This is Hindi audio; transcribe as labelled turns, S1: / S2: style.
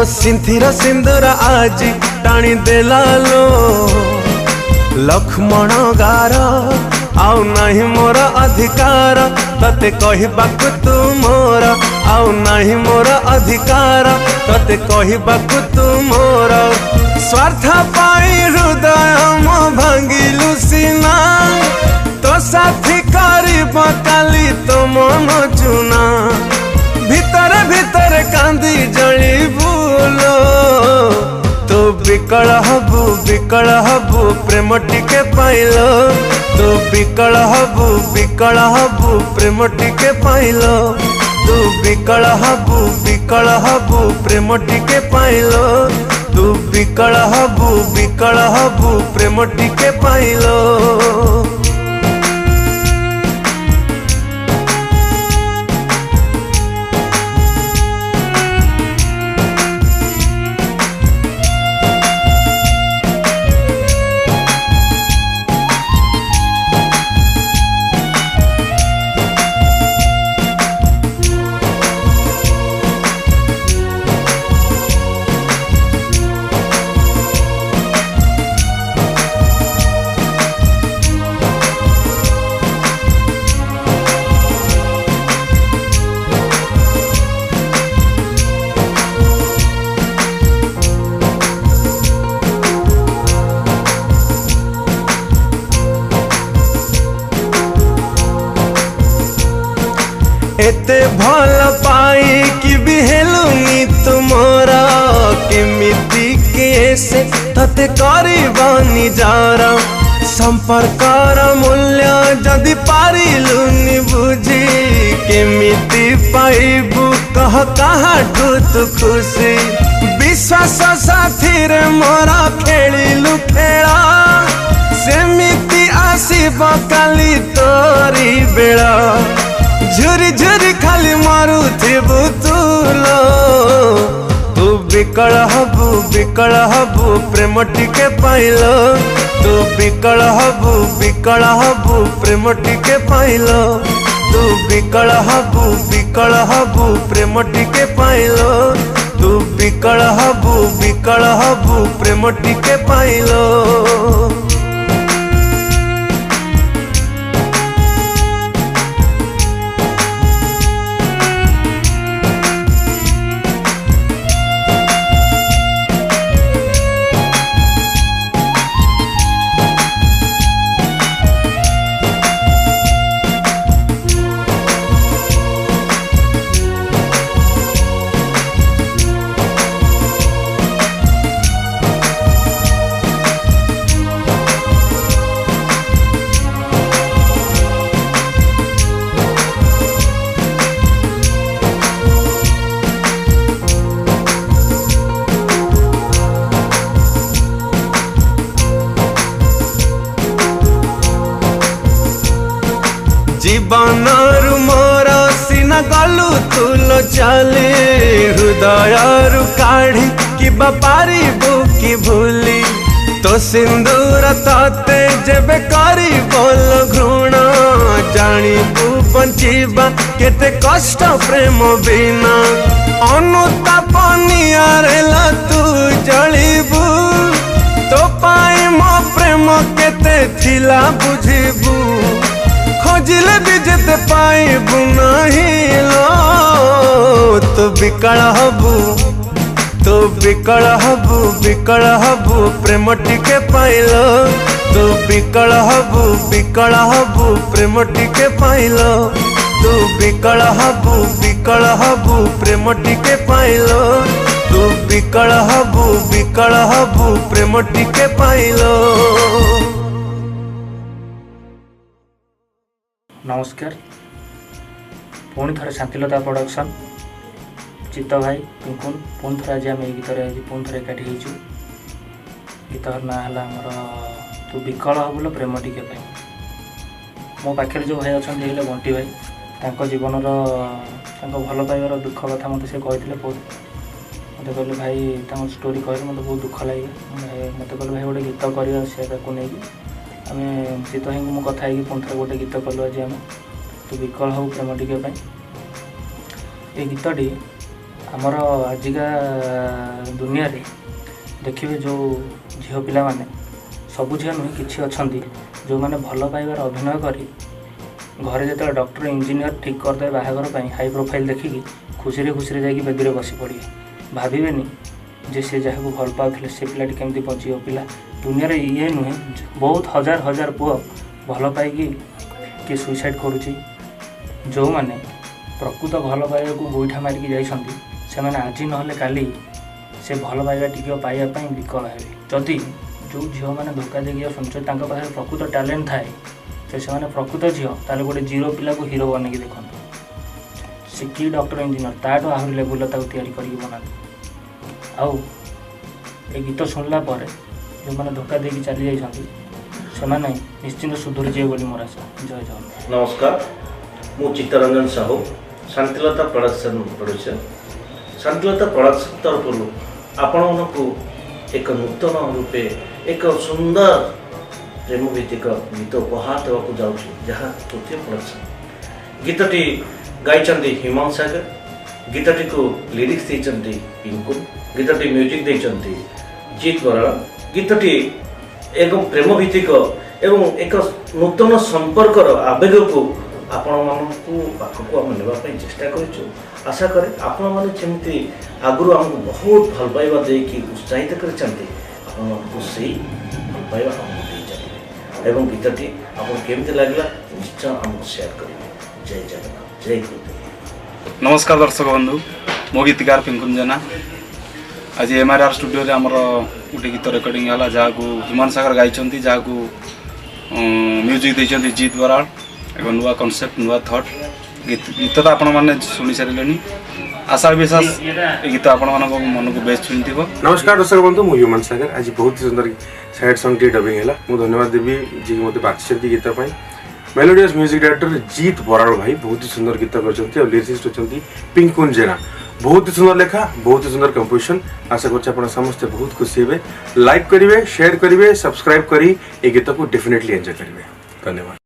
S1: सिंथिर सिंदूर आज टाणी देलालो लक्ष्मण गार आउ नहीं मोर अधिकार तते कहबाकु तू मोर आउ नहीं मोर अधिकार तते कहबाकु तू मोर स्वार्थ पाई हृदय मो भांगिलु सीना तो साथी करिब काली तो मन चुना भितर भितर कांदी जली बुलो तो विकल हबु प्रेम टिके पाइलो तो विकल हबु प्रेम टिके पाइलो तू विकल हबु प्रेम टिके पाइलो तू विकल हबु प्रेम टिके पाइलो। एते भल पाई कि बिहेलुनी तुमरा केमिति केसे तते करबनी जार संपर्कर मूल्य जदि पारिलुनी बुझी केमिति पाइबु कह काहाठु तू खुशी विश्वास साथी रे मोरा खेलिलु खेला सेमिति आसीब काली तोरी बेला झुरी झुरी खाली मारू थिबु तुलो तू विकल हबु प्रेम टिके पाइलो तू विकल हबु प्रेम टिके पाइलो तू विकल हबु प्रेम टिके पाइलो तू विकल हबु प्रेम टिके पाइलो। जीवन मोर सीना गलु तुलो चली हृदय रु काढ़ी कि पारिबु कि भूली तो सिंदूर तते जेबे करी बोल घृण जानिबु बंचिबा केते कष्ट प्रेम बिना अनुताप नियारे तू जलिबु तो पाई मो प्रेम केते थिला बुझिबु खोजिले भी जेते पाइबु नहीं लो तो विकल हबु प्रेम टिके पाइलो तो विकल हबु प्रेम टिके पाइलो तू विकल हबु प्रेम टिके पाइलो तू विकल हबु प्रेम टिके पाइलो।
S2: नमस्कार पुणी थे शांतिलता प्रोडक्शन चित्त भाई पिंकुन पुणी थे आज आम गीत पुणी थे एकाठी होचु गीतर ना है आमर तू विकल हबुल प्रेम टिके मो पाखे जो भाई अच्छा है बंटी भाई तांको जीवन भल पाइबार दुख कथा मत से कहते बहुत मत कहले भाई तक स्टोरी कहले मत बहुत दुख लगे मत कहले भाई गोटे गीत कर नहीं आम शीत भाई मुझे कथा पुणी थे गोटे गीत कलु आज आम तू विकल हबु प्रेम टिके ये गीतटी आमर आजिका दुनिया रे देखिए जो झील पिला माने सबु झील नुहे किसी अच्छा जो मैंने भल पाइबार अभिनय करी घरे जो डॉक्टर इंजीनियर ठीक करदे बाहागर हाई प्रोफाइल देखिकी खुशी खुशी जाकि बेदी बसी पड़े भावेनि जे से जहाँ को भल पाते से पिलाटी केमती बचीब पिला दुनिया रे ये नुहे बहुत हजार हजार पुओ भल पाइकी किए सुइसाइड करुच्ची जो मैंने प्रकृत भल पाइबा को गोईठा मारिकी जाइछंती से मैंने आज नहले काली से भल पाइबा टिके पाइबा विकल हे जदि जो झील मैंने धोखा देकी आसुचे पाखे प्रकृत टैलेंट थाए से प्रकृत झील ताले गोटे जीरो पिला को हीरो बनैकी देखते से कि डॉक्टर इंजीनियर ताठू आहरी लेवल तैयारी करके बनाते आउ ए गीत शुणला पर जो मैंने धोखा देकी चली जाइछंती से निश्चिंत सुधरी जाए बोली मोर आशा। जय जगन्नाथ।
S3: नमस्कार, मु Chittaranjan Sahu Shantilata production producer. Shantilata production तरफ आपण को एक नूतन रूपे एक सुंदर प्रेम भित्तिक गीत उपहार देवाक जाऊँ जहाँ तृतीय प्रोडक्शन। गीतटी गाई हिमांशु सागर, गीतटी को लिरिक्स देते पिंकू, गीतटी म्यूजिक देते जीत बराड़। गीतटी एक प्रेम भित्तिक एवं एक नूतन संपर्कर आवेग को आपण पाखक आम नापी चेष्टा करूँ। आशा करे आपण मैंने आगुरी आमको बहुत भल पाइबा देकी उत्साहित करते से भल पाइबा आमको दे चलिए एवं गीतटी आपको केमती लगला निश्चय आमको शेयर करेंगे। जय जगन्नाथ, जय गुरुदेव।
S4: नमस्कार दर्शक बंधु, मो गीतकार पिंकुन जेना। आज MRR स्टूडियो रे आमर गोटे गीत रेकर्डिंग है जहाँ को हिमांशु सागर गाई जहाँ को म्यूजिक देते जीत बराड़। एक नुआ कॉन्सेप्ट नुआ थॉट गीत तो आपण मैंने शुणी सारे। आशा विश्वास गीत आपण मन को बेस्ट छुई।
S5: नमस्कार दर्शक बंधु, मुझे हिमांशु सागर। आज बहुत ही सुंदर सैड सॉन्ग टी डबिंग है। मुझे धन्यवाद देवी जी मत बातचीत गीत मेलोडियस म्यूजिक डायरेक्टर जीत बराड़ भाई बहुत ही सुंदर गीत कर लिरिसिस्ट अच्छा पिंकुन जेना। बहुत ही सुंदर लेखा, बहुत ही सुंदर कंपोजिशन। आशा कर समस्ते बहुत खुशी हे। लाइक करेंगे, शेयर करेंगे, सब्सक्राइब करी ए गीत को डेफिनेटली एंजॉय करेंगे। धन्यवाद।